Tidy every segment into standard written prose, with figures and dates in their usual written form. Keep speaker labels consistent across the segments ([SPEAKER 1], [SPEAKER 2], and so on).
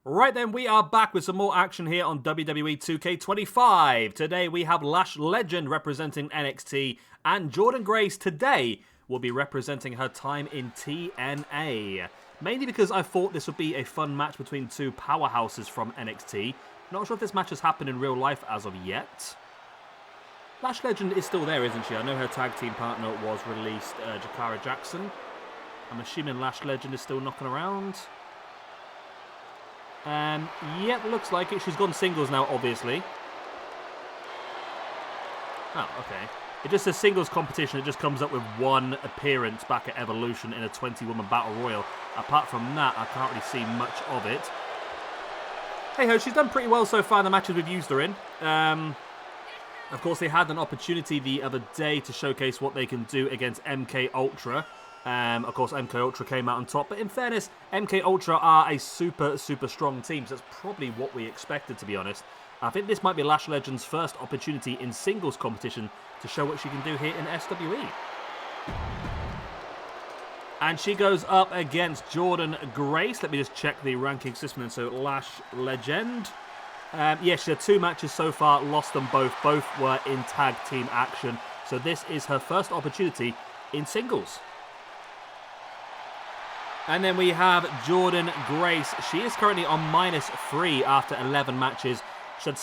[SPEAKER 1] Right then, we are back with some more action here on WWE 2K25. Today we have Lash Legend representing NXT, and Jordynne Grace today will be representing her time in TNA. Mainly because I thought this would be a fun match between two powerhouses from NXT. Not sure if this match has happened in real life as of yet. Lash Legend is still there, isn't she? I know her tag team partner was released, Jakara Jackson. I'm assuming Lash Legend is still knocking around. Yep, looks like it. She's gone singles now, obviously. Oh, okay. It just says singles competition. It just comes up with one appearance back at Evolution in a 20-woman Battle Royal. Apart from that, I can't really see much of it. Hey-ho, she's done pretty well so far in the matches we've used her in. Of course, they had an opportunity the other day to showcase what they can do against MK Ultra. Of course, MK Ultra came out on top, but in fairness, MK Ultra are a super strong team, so that's probably what we expected, to be honest. I think this might be Lash Legend's first opportunity in singles competition to show what she can do here in SWE. And she goes up against Jordynne Grace. Let me just check the ranking system then. So, Lash Legend. Yeah, she had 2 matches so far, lost them both. Both were in tag team action. So this is her first opportunity in singles. And then we have Jordynne Grace. She is currently on -3 after 11 matches. She had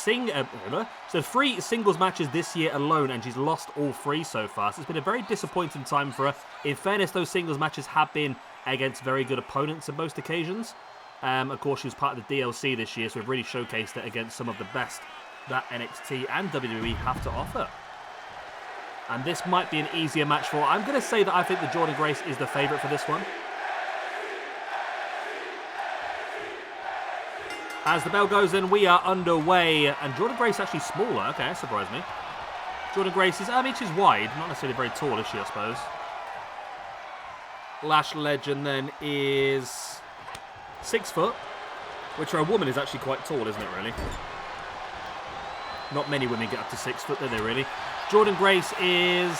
[SPEAKER 1] 3 singles matches this year alone, and she's lost all 3 so far. So it's been a very disappointing time for her. In fairness, those singles matches have been against very good opponents on most occasions. Of course, she was part of the DLC this year, so we've really showcased it against some of the best that NXT and WWE have to offer. And this might be an easier match for her. I'm going to say that I think that Jordynne Grace is the favourite for this one. As the bell goes in, we are underway. And Jordynne Grace actually smaller. Okay, that surprised me. Jordynne Grace is, she's wide. Not necessarily very tall, is she, I suppose. Lash Legend then is 6 foot. Which for a woman is actually quite tall, isn't it, really? Not many women get up to 6 foot, do they, really? Jordynne Grace is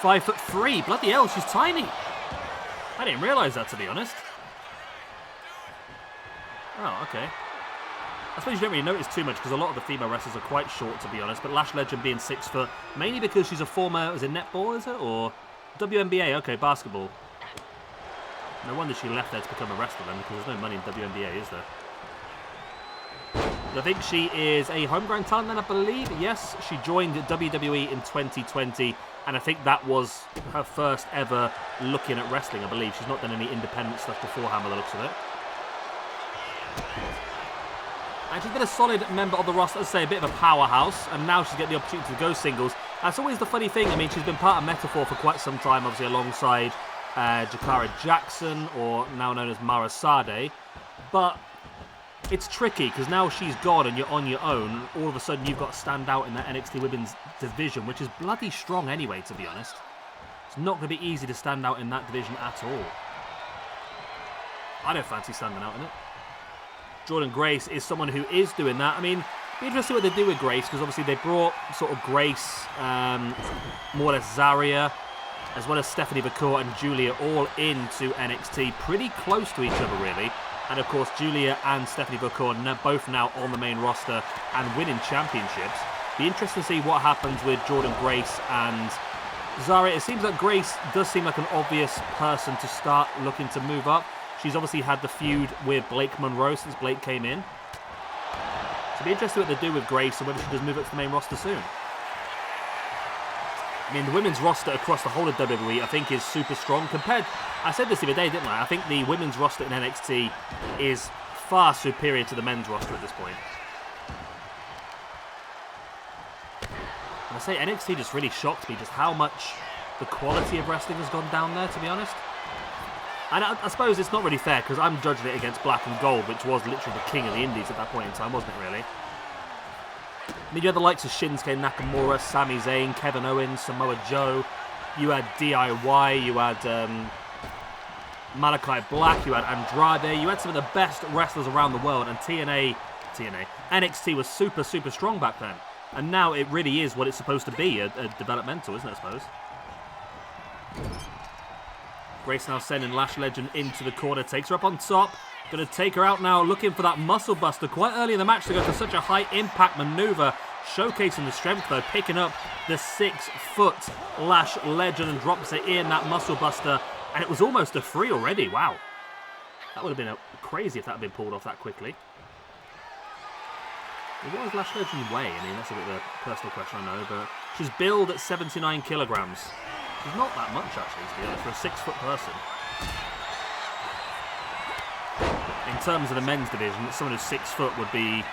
[SPEAKER 1] 5'3". Bloody hell, she's tiny. I didn't realise that, to be honest. Oh, okay. I suppose you don't really notice too much because a lot of the female wrestlers are quite short, to be honest. But Lash Legend being 6 foot, mainly because she's a former, is it netball, is it? Or WNBA, okay, basketball. No wonder she left there to become a wrestler then, because there's no money in WNBA, is there? I think she is a homegrown talent then, I believe. Yes, she joined WWE in 2020, and I think that was her first ever looking at wrestling, I believe. She's not done any independent stuff beforehand by the looks of it. And she's been a solid member of the roster, let's say a bit of a powerhouse, and now she's getting the opportunity to go singles. That's always the funny thing. I mean, she's been part of Metaphor for quite some time, obviously alongside Jakara Jackson, or now known as Mara Sade. But it's tricky, because now she's gone and you're on your own. All of a sudden, you've got to stand out in that NXT Women's division, which is bloody strong anyway, to be honest. It's not going to be easy to stand out in that division at all. I don't fancy standing out in it. Jordynne Grace is someone who is doing that. I mean, it'd be interesting what they do with Grace, because obviously they brought sort of Grace, more or less Zarya, as well as Stephanie Vacour and Julia all into NXT, pretty close to each other, really. And of course, Julia and Stephanie Vacour both now on the main roster and winning championships. Be interesting to see what happens with Jordynne Grace and Zarya. It seems like Grace does seem like an obvious person to start looking to move up. She's obviously had the feud with Blake Monroe since Blake came in. So it'll be interesting what they do with Grace and whether she does move up to the main roster soon. I mean, the women's roster across the whole of WWE, I think, is super strong. Compared, I said this the other day, didn't I? I think the women's roster in NXT is far superior to the men's roster at this point. And I say NXT just really shocked me just how much the quality of wrestling has gone down there, to be honest. And I suppose it's not really fair because I'm judging it against Black and Gold, which was literally the king of the indies at that point in time, wasn't it, really? I mean, you had the likes of Shinsuke Nakamura, Sami Zayn, Kevin Owens, Samoa Joe. You had DIY, you had Malachi Black, you had Andrade. You had some of the best wrestlers around the world, and NXT was super strong back then. And now it really is what it's supposed to be, a developmental, isn't it, I suppose? Grace now sending Lash Legend into the corner. Takes her up on top. Going to take her out now, looking for that muscle buster quite early in the match to go for such a high impact maneuver. Showcasing the strength though, picking up the 6-foot Lash Legend and drops it in, that muscle buster. And it was almost a free already. Wow. That would have been crazy if that had been pulled off that quickly. What does Lash Legend weigh? I mean, that's a bit of a personal question, I know, but she's billed at 79 kilograms. She's not that much, actually, to be honest, for a 6-foot person. In terms of the men's division, someone who's 6 foot would be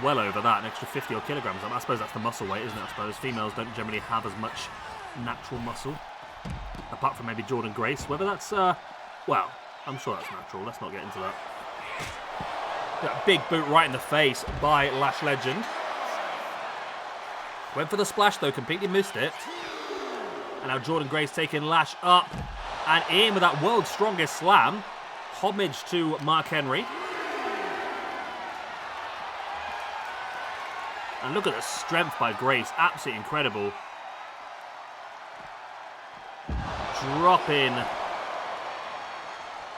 [SPEAKER 1] well over that, an extra 50 odd kilograms. I suppose that's the muscle weight, isn't it? I suppose females don't generally have as much natural muscle, apart from maybe Jordynne Grace. Whether that's, well, I'm sure that's natural. Let's not get into that. That big boot right in the face by Lash Legend. Went for the splash though, completely missed it. And now Jordynne Grace taking Lash up and in with that world's strongest slam. Homage to Mark Henry. And look at the strength by Grace, absolutely incredible. Dropping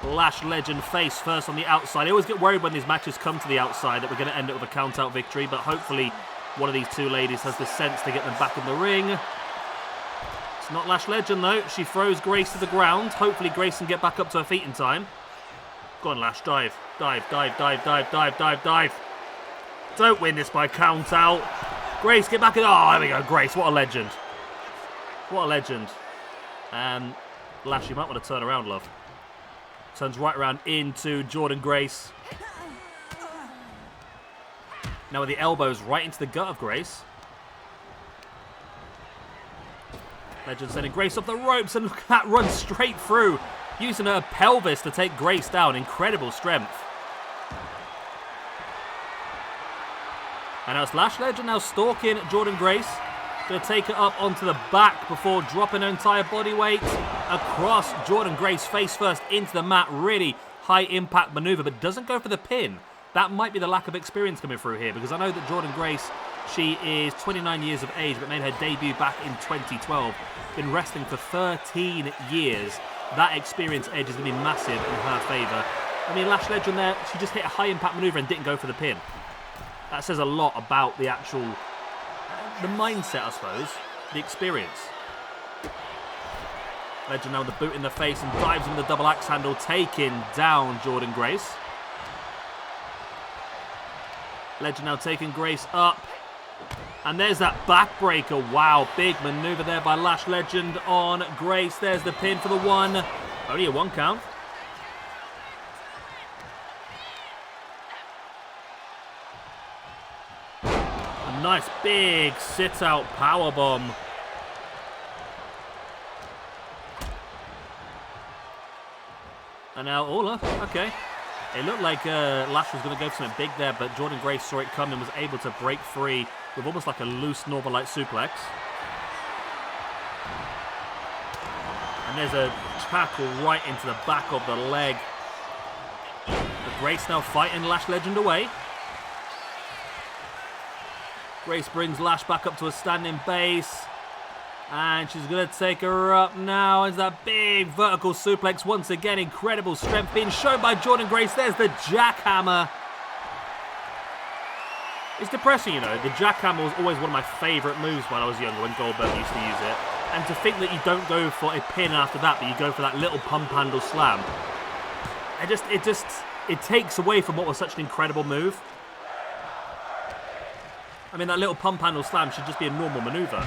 [SPEAKER 1] Lash Legend face first on the outside. I always get worried when these matches come to the outside that we're going to end up with a count-out victory, but hopefully one of these two ladies has the sense to get them back in the ring. It's not Lash Legend though. She throws Grace to the ground. Hopefully Grace can get back up to her feet in time. Go on, Lash, dive. Dive, dive, dive, dive, dive, dive, dive. Don't win this by count-out. Grace, get back in. Oh, there we go, Grace. What a legend. What a legend. Lash, you might want to turn around, love. Turns right around into Jordynne Grace. Now with the elbows right into the gut of Grace. Legend sending Grace off the ropes, and look at that run straight through. Using her pelvis to take Grace down. Incredible strength. And now it's Lash Legend now stalking Jordynne Grace. Going to take her up onto the back before dropping her entire body weight across Jordynne Grace face first into the mat. Really high impact maneuver, but doesn't go for the pin. That might be the lack of experience coming through here, because I know that Jordynne Grace, she is 29 years of age, but made her debut back in 2012. Been wrestling for 13 years. That experience edge is going to be massive in her favour. I mean, Lash Legend there, she just hit a high impact maneuver and didn't go for the pin. That says a lot about the actual, the mindset, I suppose, the experience. Legend now with the boot in the face and dives in the double axe handle, taking down Jordynne Grace. Legend now taking Grace up. And there's that backbreaker. Wow, big maneuver there by Lash Legend on Grace. There's the pin for the one. Only a 1 count. A nice big sit-out powerbomb. And now, oh look, okay. It looked like Lash was going to go for something big there, but Jordynne Grace saw it come and was able to break free with almost like a loose Northern Light suplex. And there's a tackle right into the back of the leg. But Grace now fighting Lash Legend away. Grace brings Lash back up to a standing base. And she's going to take her up now. Is that big vertical suplex once again. Incredible strength being shown by Jordynne Grace. There's the jackhammer. It's depressing, you know. The jackhammer was always one of my favourite moves when I was younger, when Goldberg used to use it. And to think that you don't go for a pin after that, but you go for that little pump handle slam. It takes away from what was such an incredible move. I mean, that little pump handle slam should just be a normal maneuver.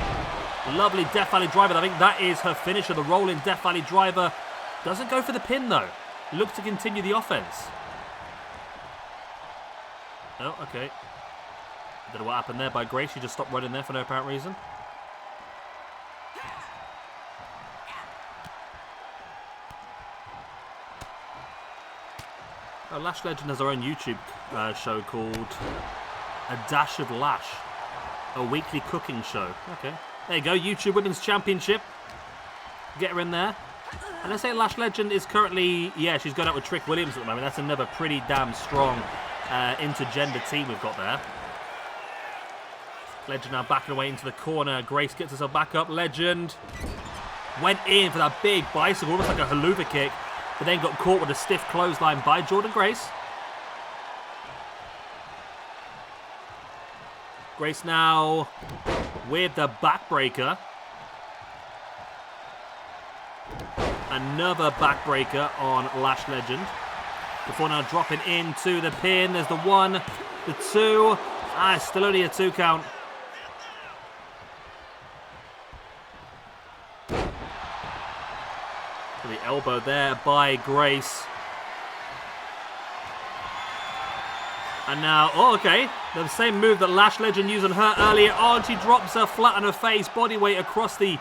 [SPEAKER 1] Lovely Death Valley Driver. I think that is her finisher, the rolling Death Valley Driver. Doesn't go for the pin, though. Looks to continue the offense. Oh, okay. I don't know what happened there by Grace. She just stopped running there for no apparent reason. Oh, Lash Legend has her own YouTube show called A Dash of Lash. A weekly cooking show. Okay. There you go, YouTube Women's Championship. Get her in there. And let's say Lash Legend is currently, yeah, she's going out with Trick Williams at the moment. That's another pretty damn strong intergender team we've got there. Legend now backing away into the corner. Grace gets herself back up. Legend Went in for that big bicycle, almost like a haluva kick, but then got caught with a stiff clothesline by Jordynne Grace. Grace now with the backbreaker. Another backbreaker on Lash Legend. Before now dropping into the pin. There's the 1, the 2. Still only a 2 count. The elbow there by Grace. And now, okay, the same move that Lash Legend used on her earlier on. She drops her flat on her face, body weight across the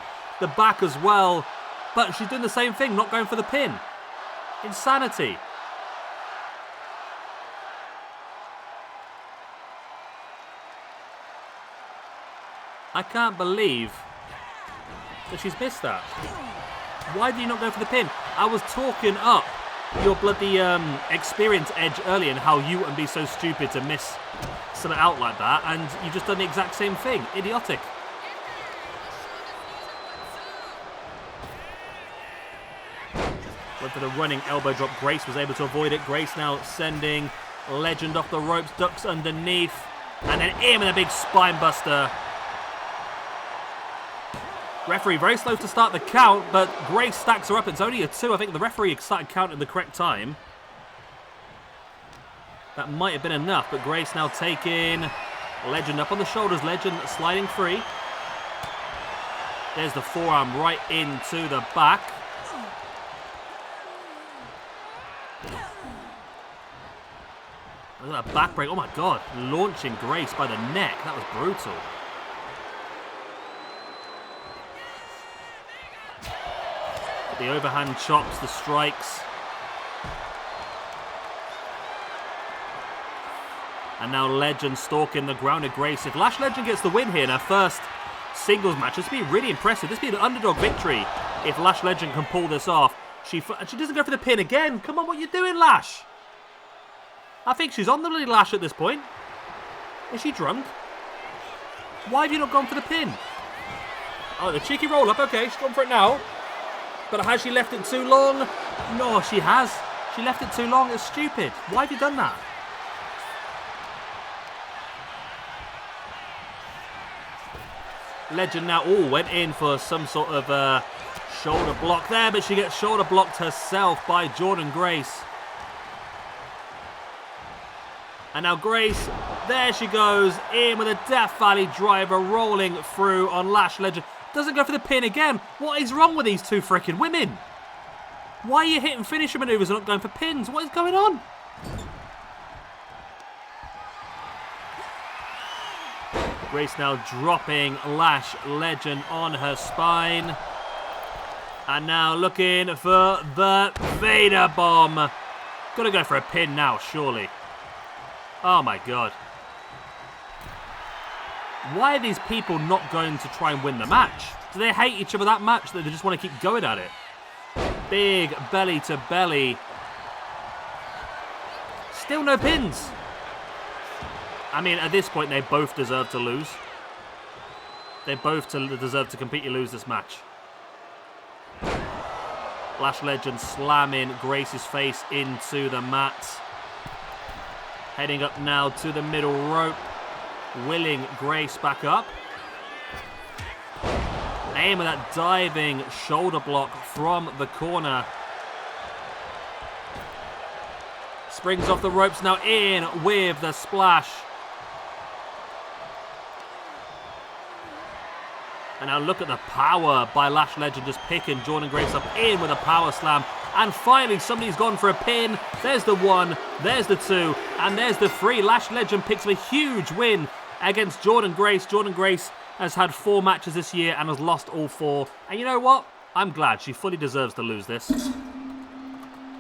[SPEAKER 1] back as well. But she's doing the same thing, not going for the pin. Insanity. I can't believe that she's missed that. Why do you not go for the pin? I was talking up your bloody experience edge earlier and how you wouldn't be so stupid to miss something out like that, and you've just done the exact same thing. Idiotic. Went for the running elbow drop. Grace was able to avoid it. Grace now sending Legend off the ropes, ducks underneath, and then in with a big spine buster. Referee very slow to start the count, but Grace stacks her up. It's only a 2. I think the referee started counting at the correct time. That might have been enough, but Grace now taking Legend up on the shoulders. Legend sliding free. There's the forearm right into the back. Look at that back break. Oh my God. Launching Grace by the neck. That was brutal. The overhand chops, the strikes. And now Legend stalking the grounded Grace. If Lash Legend gets the win here in her first singles match, this would be really impressive. This would be an underdog victory if Lash Legend can pull this off. She doesn't go for the pin again. Come on, what are you doing, Lash? I think she's on the bloody Lash at this point. Is she drunk? Why have you not gone for the pin? Oh, the cheeky roll up. Okay, she's gone for it now. But has she left it too long? No, she has. She left it too long. It's stupid. Why have you done that? Legend now, went in for some sort of shoulder block there, but she gets shoulder blocked herself by Jordynne Grace. And now Grace, there she goes, in with a Death Valley driver rolling through on Lash Legend. Doesn't go for the pin again. What is wrong with these two freaking women? Why are you hitting finisher maneuvers and not going for pins? What is going on? Grace now dropping Lash Legend on her spine. And now looking for the Vader Bomb. Gotta go for a pin now, surely. Oh my God. Why are these people not going to try and win the match? Do they hate each other that much that they just want to keep going at it? Big belly to belly. Still no pins. I mean, at this point, they both deserve to lose. They both deserve to completely lose this match. Lash Legend slamming Grace's face into the mat. Heading up now to the middle rope. Willing Grace back up. Aim with that diving shoulder block from the corner. Springs off the ropes now, in with the splash. And now look at the power by Lash Legend, just picking Jordynne Grace up, in with a power slam. And finally, somebody's gone for a pin. There's the 1, there's the 2, and there's the 3. Lash Legend picks up a huge win against Jordynne Grace. Jordynne Grace has had 4 matches this year and has lost all 4. And you know what? I'm glad. She fully deserves to lose this.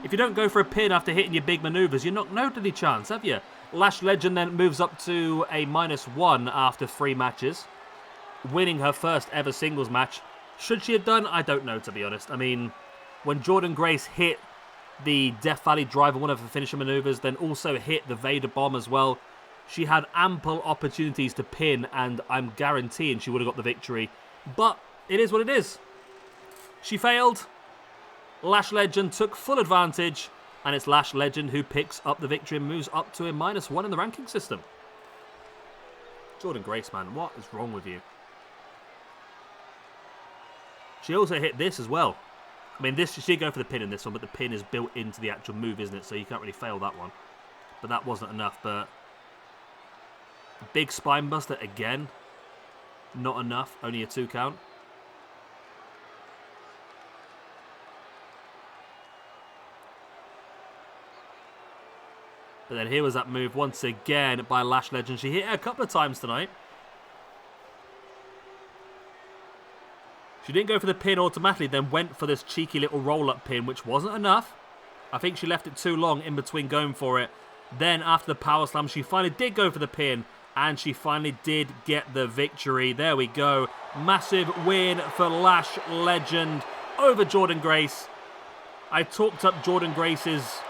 [SPEAKER 1] If you don't go for a pin after hitting your big maneuvers, you're not no bloody chance, have you? Lash Legend then moves up to a -1 after 3 matches, winning her first ever singles match. Should she have done? I don't know, to be honest. I mean, when Jordynne Grace hit the Death Valley Driver, one of her finisher maneuvers, then also hit the Vader Bomb as well, she had ample opportunities to pin, and I'm guaranteeing she would have got the victory. But it is what it is. She failed. Lash Legend took full advantage, and it's Lash Legend who picks up the victory and moves up to a -1 in the ranking system. Jordynne Grace, man, what is wrong with you? She also hit this as well. I mean, she did go for the pin in this one, but the pin is built into the actual move, isn't it? So you can't really fail that one. But that wasn't enough, but... Big spine buster again. Not enough, only a 2 count. But then here was that move once again by Lash Legend. She hit it a couple of times tonight. She didn't go for the pin automatically, then went for this cheeky little roll-up pin, which wasn't enough. I think she left it too long in between going for it. Then after the power slam, she finally did go for the pin, and she finally did get the victory. There we go. Massive win for Lash Legend over Jordynne Grace. I talked up Jordynne Grace's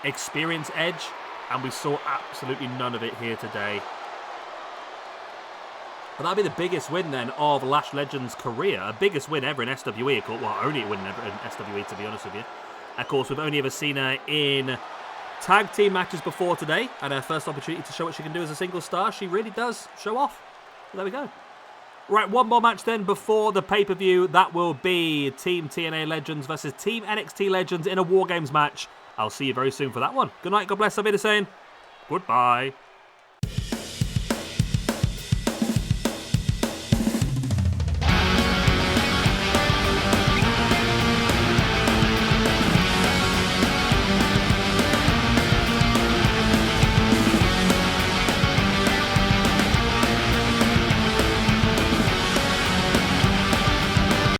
[SPEAKER 1] experience edge, and we saw absolutely none of it here today. But that'd be the biggest win then of Lash Legend's career. A biggest win ever in SWE. Well, only a win ever in SWE, to be honest with you. Of course, we've only ever seen her in tag team matches before today, and her first opportunity to show what she can do as a single star. She really does show off. So there we go. Right, one more match then before the pay-per-view. That will be Team TNA Legends versus Team NXT Legends in a War Games match. I'll see you very soon for that one. Good night, God bless, I'll be saying goodbye.